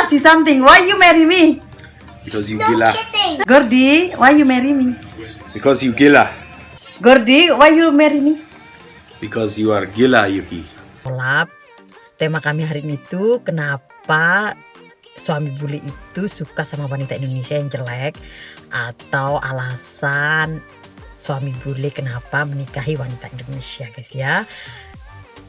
ask you something. Why you marry me? Because you gila. Gordy, why you marry me? Because you gila. Gordy, why you marry me? Because you are gila, Yuki. Kolab, tema kami hari ini tuh kenapa suami bule itu suka sama wanita Indonesia yang jelek, atau alasan suami bule kenapa menikahi wanita Indonesia, guys ya.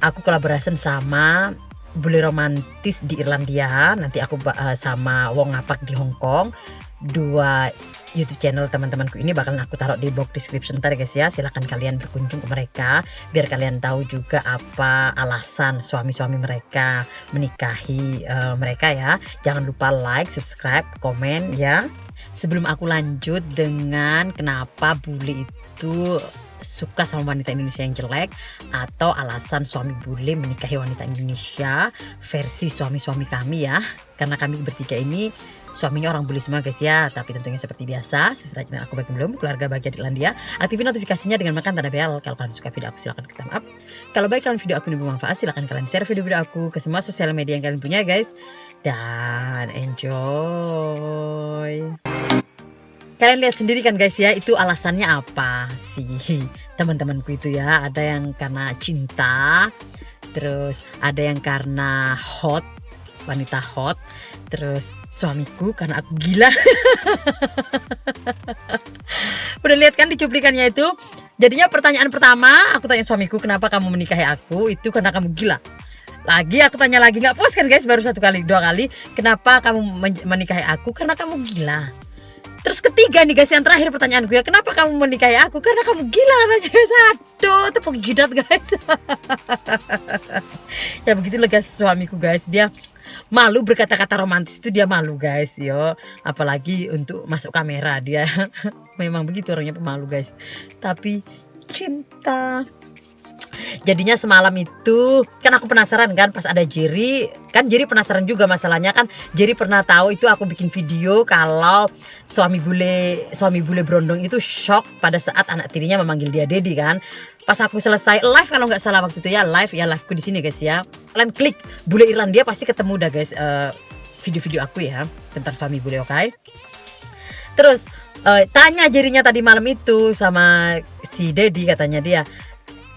Aku kolaborasi sama bule romantis di Irlandia, nanti aku sama Wong Ngapak di Hong Kong. Dua YouTube channel teman-temanku ini bakalan aku taruh di box description ntar, guys ya. Silahkan kalian berkunjung ke mereka biar kalian tahu juga apa alasan suami-suami mereka menikahi mereka ya. Jangan lupa like, subscribe, komen ya. Sebelum aku lanjut dengan kenapa bule itu suka sama wanita Indonesia yang jelek, atau alasan suami bule menikahi wanita Indonesia versi suami-suami kami ya. Karena kami bertiga ini suaminya orang bule semua, guys ya. Tapi tentunya seperti biasa, subscribe channel aku bagi belum, keluarga bahagia di Irlandia, aktifin notifikasinya dengan menekan tanda bel. Kalau kalian suka video aku silahkan klik thumb up. Kalau baik kalian video aku ini bermanfaat, silahkan kalian share video-video aku ke semua sosial media yang kalian punya, guys. Dan enjoy. Kalian lihat sendiri kan, guys ya, itu alasannya apa sih teman-temanku itu ya. Ada yang karena cinta, terus ada yang karena hot, wanita hot, terus suamiku karena aku gila. Udah lihat kan di cuplikannya itu. Jadinya pertanyaan pertama aku tanya suamiku, kenapa kamu menikahi aku? Itu karena kamu gila. Lagi aku tanya lagi, nggak puas kan guys, baru 1 kali 2 kali, kenapa kamu menikahi aku? Karena kamu gila. Terus ketiga nih guys, yang terakhir pertanyaanku ya, kenapa kamu menikahi aku? Karena kamu gila katanya guys. Aduh, tepuk jidat guys. Ya begitulah guys suamiku guys, dia malu berkata-kata romantis, itu dia malu guys yo. Apalagi untuk masuk kamera, dia memang begitu orangnya, pemalu guys. Tapi cinta. Jadinya semalam itu kan aku penasaran kan, pas ada Jerry kan, Jerry penasaran juga masalahnya kan. Jerry pernah tahu itu aku bikin video kalau suami bule berondong itu shock pada saat anak tirinya memanggil dia Dedi kan. Pas aku selesai live, kalau nggak salah waktu itu ya, liveku di sini guys ya. Kalian klik bule Irlandia pasti ketemu dah guys video-video aku ya tentang suami bule, oke? Terus tanya Jerry-nya tadi malam itu sama si Dedi, katanya dia.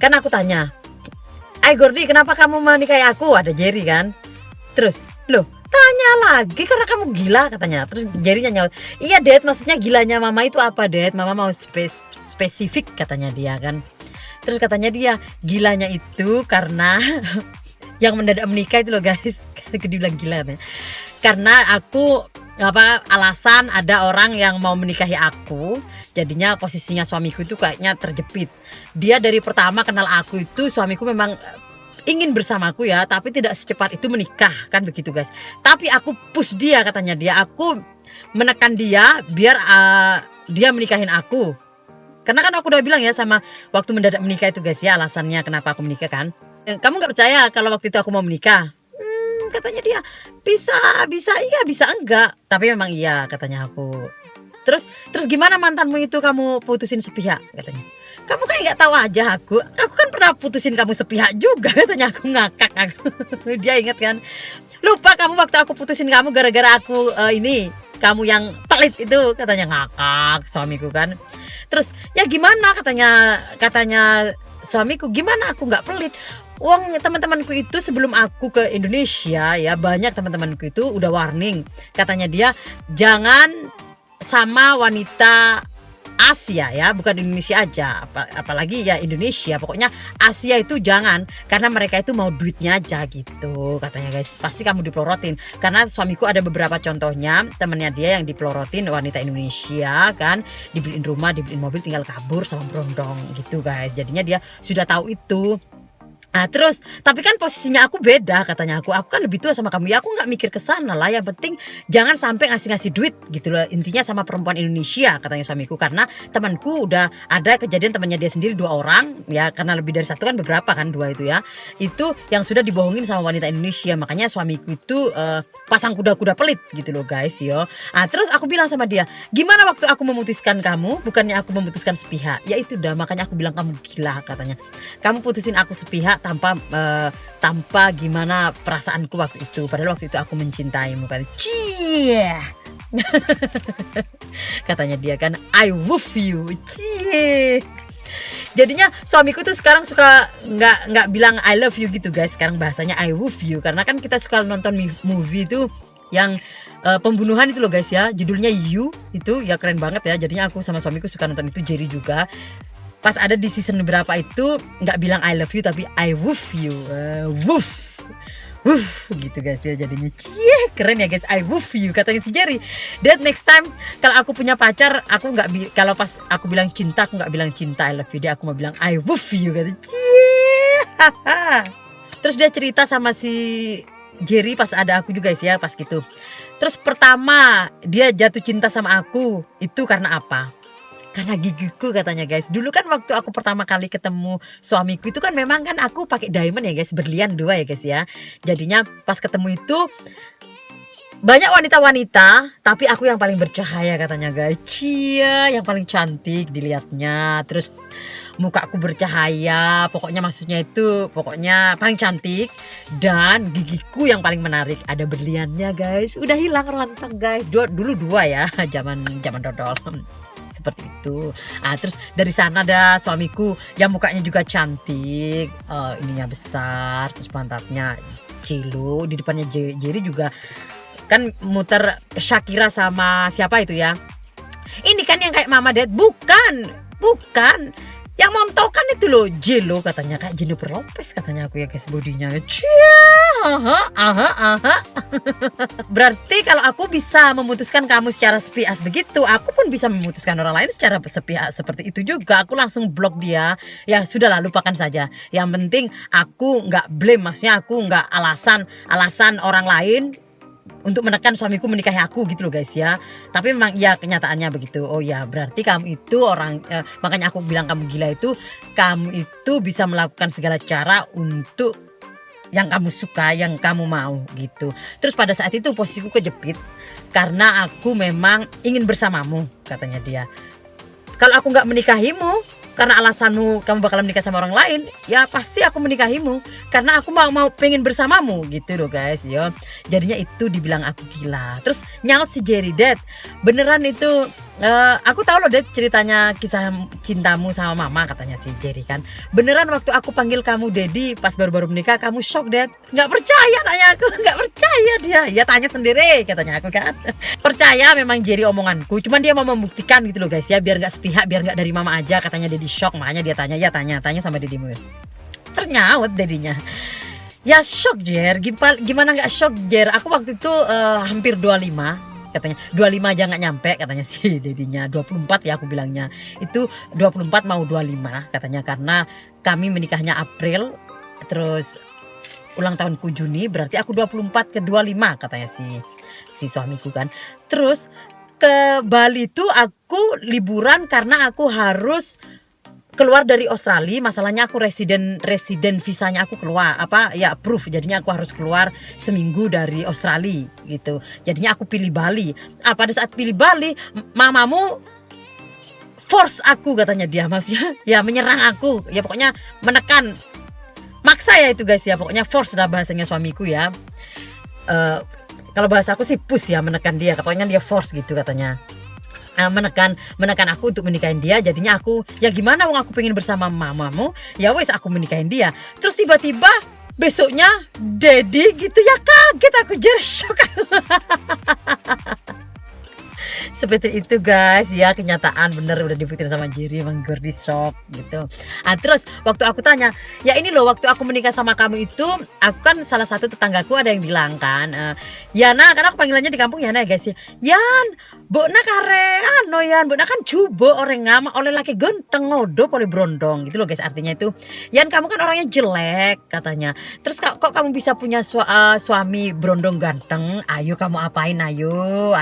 Kan aku tanya, "Ay Gordy, kenapa kamu menikahi aku?" Ada Jerry kan. Terus, "Loh, tanya lagi karena kamu gila," katanya. Terus Jerry nyaut, "Iya Dad, maksudnya gilanya mama itu apa Dad? Mama mau spesifik," katanya dia kan. Terus katanya dia, gilanya itu karena yang mendadak menikah itu loh guys. Dia bilang gila katanya. Karena aku alasan ada orang yang mau menikahi aku, jadinya posisinya suamiku itu kayaknya terjepit. Dia dari pertama kenal aku itu suamiku memang ingin bersamaku ya, tapi tidak secepat itu menikah kan begitu guys. Tapi aku push dia, katanya dia, aku menekan dia biar dia menikahin aku. Karena kan aku udah bilang ya sama waktu mendadak menikah itu guys ya, alasannya kenapa aku menikah kan. Kamu nggak percaya kalau waktu itu aku mau menikah? Katanya dia, bisa iya, bisa enggak, tapi memang iya katanya aku. Terus gimana mantanmu itu kamu putusin sepihak, katanya. Kamu kayak nggak tahu aja aku kan pernah putusin kamu sepihak juga, katanya. Aku ngakak aku. Dia ingat kan, lupa kamu waktu aku putusin kamu gara-gara aku kamu yang pelit itu, katanya. Ngakak suamiku kan. Terus ya gimana, katanya suamiku, gimana aku nggak pelit? Wong teman-temanku itu sebelum aku ke Indonesia ya, banyak teman-temanku itu udah warning, katanya dia, jangan sama wanita Asia ya, bukan Indonesia aja, apalagi ya Indonesia, pokoknya Asia itu jangan, karena mereka itu mau duitnya aja gitu, katanya guys. Pasti kamu dipelorotin, karena suamiku ada beberapa contohnya temennya dia yang dipelorotin wanita Indonesia kan, dibeliin rumah, dibeliin mobil, tinggal kabur sama berondong gitu guys. Jadinya dia sudah tahu itu. Nah terus, tapi kan posisinya aku beda, katanya. Aku kan lebih tua sama kamu ya, aku nggak mikir ke sana lah, yang penting jangan sampai ngasih duit gitu loh, intinya sama perempuan Indonesia, katanya suamiku. Karena temanku udah ada kejadian temannya dia sendiri 2 orang ya, karena lebih dari 1 kan, beberapa kan, 2 itu ya, itu yang sudah dibohongin sama wanita Indonesia. Makanya suamiku itu pasang kuda-kuda pelit gitu loh guys yo. Nah terus aku bilang sama dia, gimana waktu aku memutuskan kamu, bukannya aku memutuskan sepihak? Ya itu dah, makanya aku bilang kamu gila, katanya. Kamu putusin aku sepihak tanpa gimana perasaanku waktu itu. Padahal waktu itu aku mencintaimu kan. Cie. Katanya dia kan, I love you. Cie. Jadinya suamiku tuh sekarang suka nggak bilang I love you gitu guys. Sekarang bahasanya I love you, karena kan kita suka nonton movie tuh yang pembunuhan itu loh guys ya. Judulnya You itu ya, keren banget ya. Jadinya aku sama suamiku suka nonton itu. Jerry juga pas ada di season berapa itu nggak bilang I love you tapi I love you. Woof gitu guys ya. Jadinya cie, keren ya guys, I love you katanya si Jerry. That next time kalau aku punya pacar, aku nggak kalau pas aku bilang cinta, aku nggak bilang cinta I love you, dia aku mau bilang I love you katanya. Cie. Terus dia cerita sama si Jerry pas ada aku juga guys ya, pas gitu. Terus pertama dia jatuh cinta sama aku itu karena apa? Karena gigiku katanya guys. Dulu kan waktu aku pertama kali ketemu suamiku itu kan memang kan aku pakai diamond ya guys, berlian 2 ya guys ya. Jadinya pas ketemu itu banyak wanita-wanita, tapi aku yang paling bercahaya katanya guys. Cia, yang paling cantik dilihatnya. Terus muka aku bercahaya, pokoknya maksudnya itu pokoknya paling cantik. Dan gigiku yang paling menarik, ada berliannya guys. Udah hilang rontang guys. Dulu 2 ya, zaman dodol. Seperti itu. Terus dari sana ada suamiku yang mukanya juga cantik, ininya besar, terus pantatnya cilu. Di depannya Jerry juga kan muter Shakira sama siapa itu ya? Ini kan yang kayak Mama Dad, bukan. Yang montokan itu loh, J-Lo katanya, kayak Jennifer Lopez katanya aku ya guys bodinya. Berarti kalau aku bisa memutuskan kamu secara sepihak begitu, aku pun bisa memutuskan orang lain secara sepihak seperti itu juga. Aku langsung blok dia. Ya sudahlah, lupakan saja. Yang penting aku nggak blame, maksudnya aku nggak alasan orang lain untuk menekan suamiku menikahi aku gitu loh guys ya. Tapi memang ya kenyataannya begitu. Oh ya, berarti kamu itu orang makanya aku bilang kamu gila itu, kamu itu bisa melakukan segala cara untuk yang kamu suka, yang kamu mau gitu. Terus pada saat itu posisiku kejepit karena aku memang ingin bersamamu katanya dia. Kalau aku nggak menikahimu karena alasanmu kamu bakal menikah sama orang lain, ya pasti aku menikahimu karena aku mau pengen bersamamu gitu loh guys ya. Jadinya itu dibilang aku gila. Terus nyaut si Jerry, Dad beneran itu aku tahu loh Dad ceritanya kisah cintamu sama Mama katanya si Jerry kan. Beneran waktu aku panggil kamu Daddy pas baru-baru menikah kamu shock Dad? Nggak percaya nanya aku, nggak percaya dia. Ya tanya sendiri katanya aku kan. Percaya memang Jerry omonganku, cuman dia mau membuktikan gitu loh guys ya, biar nggak sepihak, biar nggak dari Mama aja katanya Daddy shock, makanya dia tanya. Ya tanya sama Daddymu. Ternyawet Daddynya. Ya shock Jer, gimana nggak shock Jer? Aku waktu itu hampir 25 katanya, 25 aja nggak nyampe katanya si Dedinya, 24 ya aku bilangnya. Itu 24 mau 25 katanya, karena kami menikahnya April, terus ulang tahunku Juni, berarti aku 24 ke 25 katanya si suamiku kan. Terus ke Bali tuh aku liburan karena aku harus keluar dari Australia. Masalahnya aku residen visanya aku keluar approve, jadinya aku harus keluar seminggu dari Australia gitu. Jadinya aku pilih Bali. Pada saat pilih Bali, mamamu force aku katanya dia, maksudnya ya menyerang aku, ya pokoknya menekan, maksa ya itu guys ya, pokoknya force lah bahasanya suamiku ya. Kalau bahasa aku sih push ya, menekan dia, pokoknya dia force gitu katanya. Menekan aku untuk menikahin dia. Jadinya aku ya gimana, wong aku pengen bersama mamamu, ya wes aku menikahin dia. Terus tiba-tiba besoknya Daddy gitu ya, kaget aku, Jer, shock. Seperti itu guys ya, kenyataan bener udah dibuktiin sama Jerry, emang Gordy shock gitu. Terus waktu aku tanya, ya ini loh waktu aku menikah sama kamu itu, aku kan salah satu tetanggaku ada yang bilang kan, Yana, karena aku panggilannya di kampung Yana ya guys ya, Yan, Bokna karean no Yan, Bokna kan cubo orang ngama oleh laki genteng ngodop oleh brondong gitu loh guys. Artinya itu, Yan kamu kan orangnya jelek katanya, terus kok kamu bisa punya suami brondong ganteng, ayo kamu apain, ayo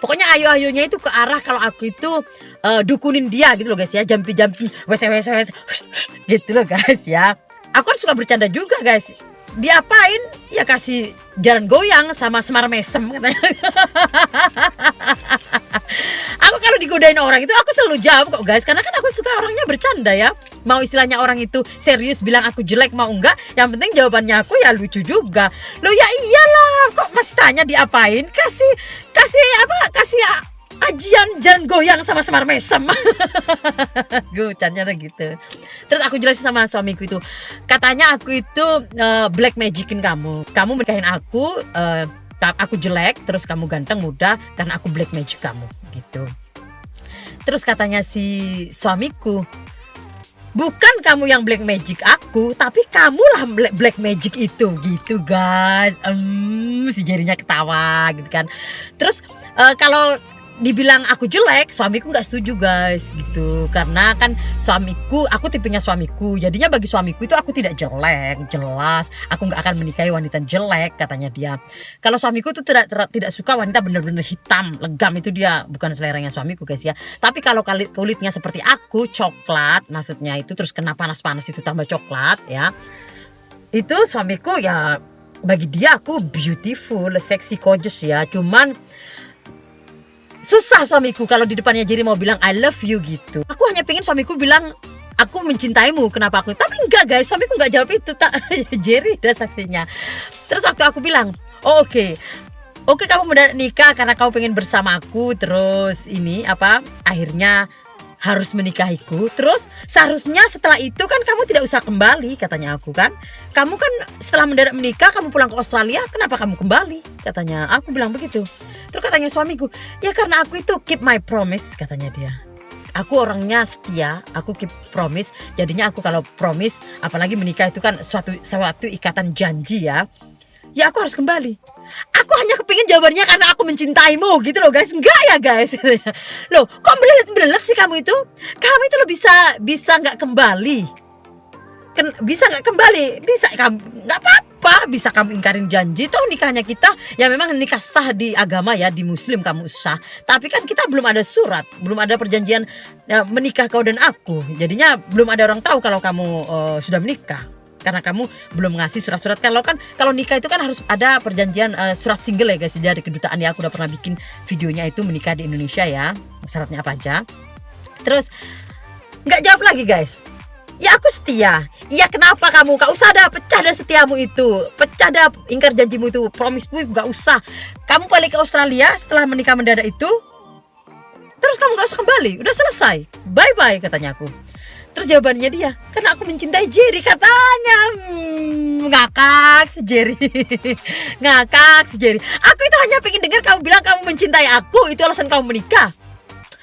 pokoknya ayo-ayonya itu ke arah kalau aku itu dukunin dia gitu loh guys ya, jampi-jampi wes gitu loh guys ya. Aku kan suka bercanda juga guys, diapain ya, kasih jalan goyang sama semar mesem katanya. Aku kalau digodain orang itu aku selalu jawab kok guys, karena kan aku suka orangnya bercanda ya. mau istilahnya orang itu serius bilang aku jelek mau enggak, yang penting jawabannya aku ya lucu juga. Loh ya iyalah, kok masih tanya diapain? Kasih ajian jangan goyang sama Semar Mesem. Gue bercandanya gitu. Terus aku jelasin sama suamiku itu, katanya aku itu black magicin kamu menikahin aku jelek terus kamu ganteng muda karena aku black magic kamu gitu. Terus katanya si suamiku, bukan kamu yang black magic aku, tapi kamulah black magic itu gitu guys. Si Jerinya ketawa gitu kan. Terus kalau dibilang aku jelek, suamiku nggak setuju guys gitu, karena kan aku tipenya suamiku, jadinya bagi suamiku itu aku tidak jelek, jelas aku nggak akan menikahi wanita jelek katanya dia. Kalau suamiku itu tidak suka wanita benar-benar hitam legam, itu dia bukan seleranya suamiku guys ya. Tapi kalau kulitnya seperti aku coklat, maksudnya itu terus kena panas-panas itu tambah coklat ya, itu suamiku ya bagi dia aku beautiful, sexy, gorgeous ya. Cuman susah suamiku kalau di depannya Jerry mau bilang I love you gitu. Aku hanya pengen suamiku bilang aku mencintaimu, kenapa aku? Tapi enggak guys, suamiku enggak jawab itu. Jerry udah saksinya. Terus waktu aku bilang, oh oke, kamu mendadak nikah karena kamu pengen bersama aku. Terus akhirnya harus menikahiku. Terus seharusnya setelah itu kan kamu tidak usah kembali, katanya aku kan. Kamu kan setelah mendadak menikah kamu pulang ke Australia, kenapa kamu kembali? Katanya, aku bilang begitu. Terus katanya suamiku, ya karena aku itu keep my promise, katanya dia. Aku orangnya setia, aku keep promise. Jadinya aku kalau promise, apalagi menikah itu kan suatu ikatan janji ya. Ya aku harus kembali. Aku hanya kepingin jawabannya karena aku mencintaimu gitu loh guys. Enggak ya guys. Loh kok belelet sih kamu itu? Kamu itu lo bisa gak kembali. Bisa gak kembali? Bisa, gak apa-apa. Bisa kamu ingkarin janji. Toh nikahnya kita ya memang nikah sah di agama ya, di muslim kamu sah. Tapi kan kita belum ada surat, belum ada perjanjian menikah kau dan aku. Jadinya belum ada orang tahu kalau kamu sudah menikah, karena kamu belum ngasih surat-surat. Kalau nikah itu kan harus ada perjanjian surat single ya guys, dari kedutaan ya. Aku udah pernah bikin videonya itu menikah di Indonesia ya, syaratnya apa aja. Terus nggak jawab lagi guys. Ya aku setia. Iya kenapa kamu? Gak usah dah pecah dah setiamu itu, pecah dah ingkar janjimu itu, promise-mu gak usah. Kamu balik ke Australia setelah menikah mendadak itu, terus kamu gak usah kembali, udah selesai, bye bye katanya aku. Terus jawabannya dia, karena aku mencintai Jerry katanya. Ngakak si Jerry. Ngakak si Jerry. Aku itu hanya pengen dengar kamu bilang kamu mencintai aku, itu alasan kamu menikah.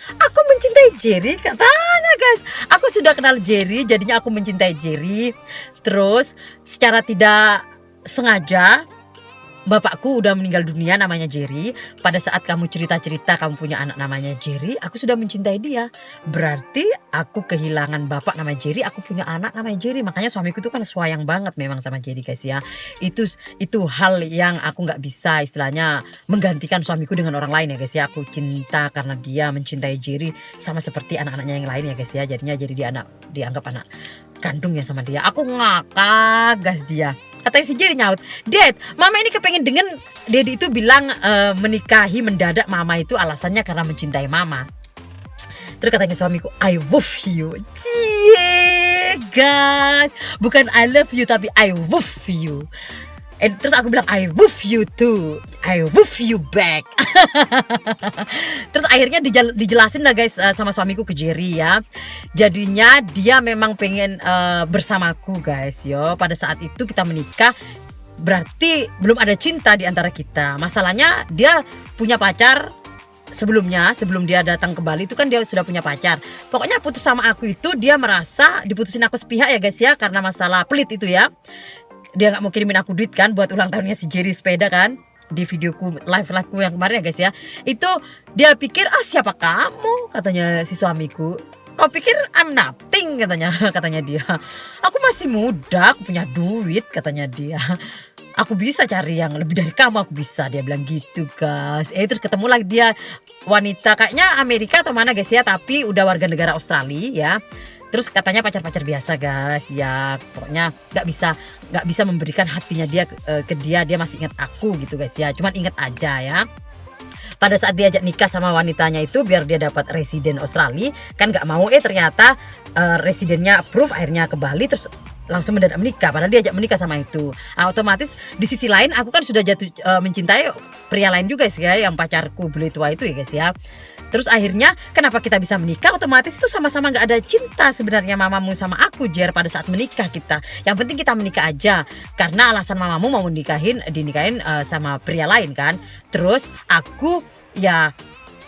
Aku mencintai Jerry katanya guys. Aku sudah kenal Jerry, jadinya aku mencintai Jerry. Terus secara tidak sengaja bapakku udah meninggal dunia, namanya Jerry. Pada saat kamu cerita-cerita kamu punya anak namanya Jerry, aku sudah mencintai dia. Berarti aku kehilangan bapak namanya Jerry, aku punya anak namanya Jerry. Makanya suamiku itu kan sayang banget memang sama Jerry guys ya. Itu hal yang aku gak bisa istilahnya menggantikan suamiku dengan orang lain ya guys ya. Aku cinta karena dia mencintai Jerry sama seperti anak-anaknya yang lain ya guys ya. Jadinya jadi dianggap anak kandung ya sama dia. Aku ngakak guys dia. Katanya si Jerry nyaut, Dad, mama ini kepengen dengan Daddy itu bilang menikahi mendadak mama itu alasannya karena mencintai mama. Terus katanya suamiku, I love you. Cie guys, bukan I love you tapi I love you. Terus aku bilang I love you too, I love you back. Terus akhirnya dijelasin lah guys sama suamiku ke Jerry ya. Jadinya dia memang pengen bersamaku guys yo. Pada saat itu kita menikah, berarti belum ada cinta di antara kita. Masalahnya dia punya pacar sebelumnya, sebelum dia datang ke Bali itu kan dia sudah punya pacar. Pokoknya putus sama aku itu dia merasa diputusin aku sepihak ya guys ya, karena masalah pelit itu ya. Dia gak mau kirimin aku duit kan buat ulang tahunnya si Jerry sepeda kan, di videoku live-ku yang kemarin ya guys ya. Itu dia pikir siapa kamu, katanya si suamiku. Kau pikir I'm nothing, katanya dia. Aku masih muda, aku punya duit, katanya dia. Aku bisa cari yang lebih dari kamu, aku bisa, dia bilang gitu guys. Terus ketemu lagi dia wanita kayaknya Amerika atau mana guys ya, tapi udah warga negara Australia ya. Terus katanya pacar-pacar biasa guys ya, pokoknya nggak bisa memberikan hatinya dia ke dia masih ingat aku gitu guys ya, cuman ingat aja ya. pada saat diajak nikah sama wanitanya itu biar dia dapat residen Australia, kan nggak mau, ternyata residennya approve, akhirnya ke Bali terus langsung mendadak menikah padahal diajak menikah sama itu. Otomatis di sisi lain aku kan sudah jatuh mencintai pria lain juga sih ya, yang pacarku beli tua itu ya guys ya. Terus akhirnya kenapa kita bisa menikah, otomatis itu sama-sama nggak ada cinta sebenarnya mamamu sama aku Jer pada saat menikah kita. Yang penting kita menikah aja karena alasan mamamu mau dinikahin sama pria lain kan. Terus aku ya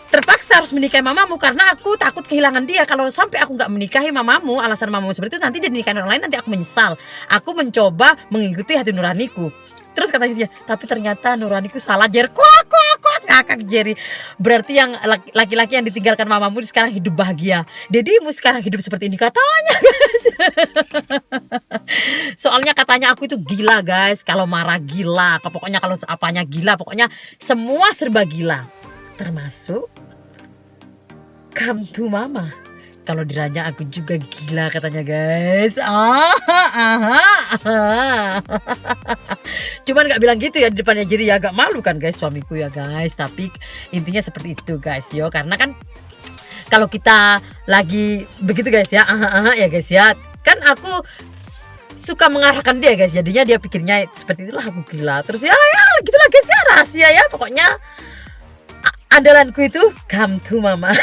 terpaksa harus menikahi mamamu karena aku takut kehilangan dia. Kalau sampai aku nggak menikahi mamamu, alasan mamamu seperti itu, nanti dia dinikahin orang lain, nanti aku menyesal. Aku mencoba mengikuti hati nuraniku. Terus katanya dia, tapi ternyata nuraniku salah Jer. Kuak ngakak Jerry. Berarti yang laki-laki yang ditinggalkan mamamu sekarang hidup bahagia. Dedimu sekarang hidup seperti ini katanya guys. Soalnya katanya aku itu gila guys. Kalau marah gila, pokoknya kalau apanya gila, pokoknya semua serba gila. Termasuk come to mama. Kalau diranja aku juga gila katanya guys. Cuman gak bilang gitu ya di depannya, jadi ya agak malu kan guys suamiku ya guys. Tapi intinya seperti itu guys yo. Karena kan kalau kita lagi begitu guys ya, ya guys ya, kan aku suka mengarahkan dia guys. Jadinya dia pikirnya seperti itulah aku gila. Terus ya gitulah guys ya, rahasia ya. Pokoknya andalanku itu come to mama.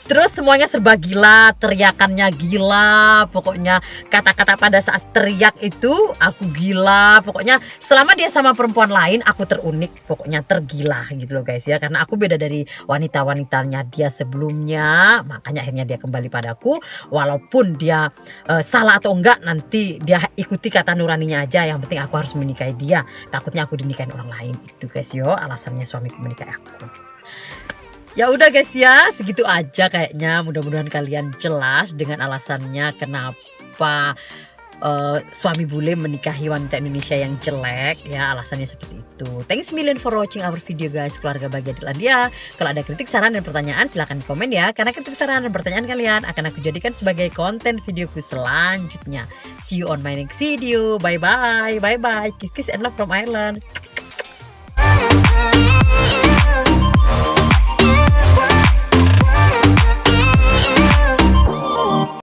Terus semuanya serba gila, teriakannya gila, pokoknya kata-kata pada saat teriak itu aku gila. Pokoknya selama dia sama perempuan lain aku terunik, pokoknya tergila gitu loh guys ya. Karena aku beda dari wanita-wanitanya dia sebelumnya, makanya akhirnya dia kembali padaku. Walaupun dia salah atau enggak, nanti dia ikuti kata nuraninya aja. Yang penting aku harus menikahi dia, takutnya aku dinikahin orang lain. Itu guys yo alasannya suamiku menikahi aku. Ya udah guys ya, segitu aja kayaknya. Mudah-mudahan kalian jelas dengan alasannya kenapa suami bule menikahi wanita Indonesia yang jelek ya, alasannya seperti itu. Thanks million for watching our video guys, keluarga bahagia Irlandia. Kalau ada kritik, saran dan pertanyaan silahkan komen ya, karena kritik, saran dan pertanyaan kalian akan aku jadikan sebagai konten videoku selanjutnya. See you on my next video. Bye bye, kiss and love from Ireland.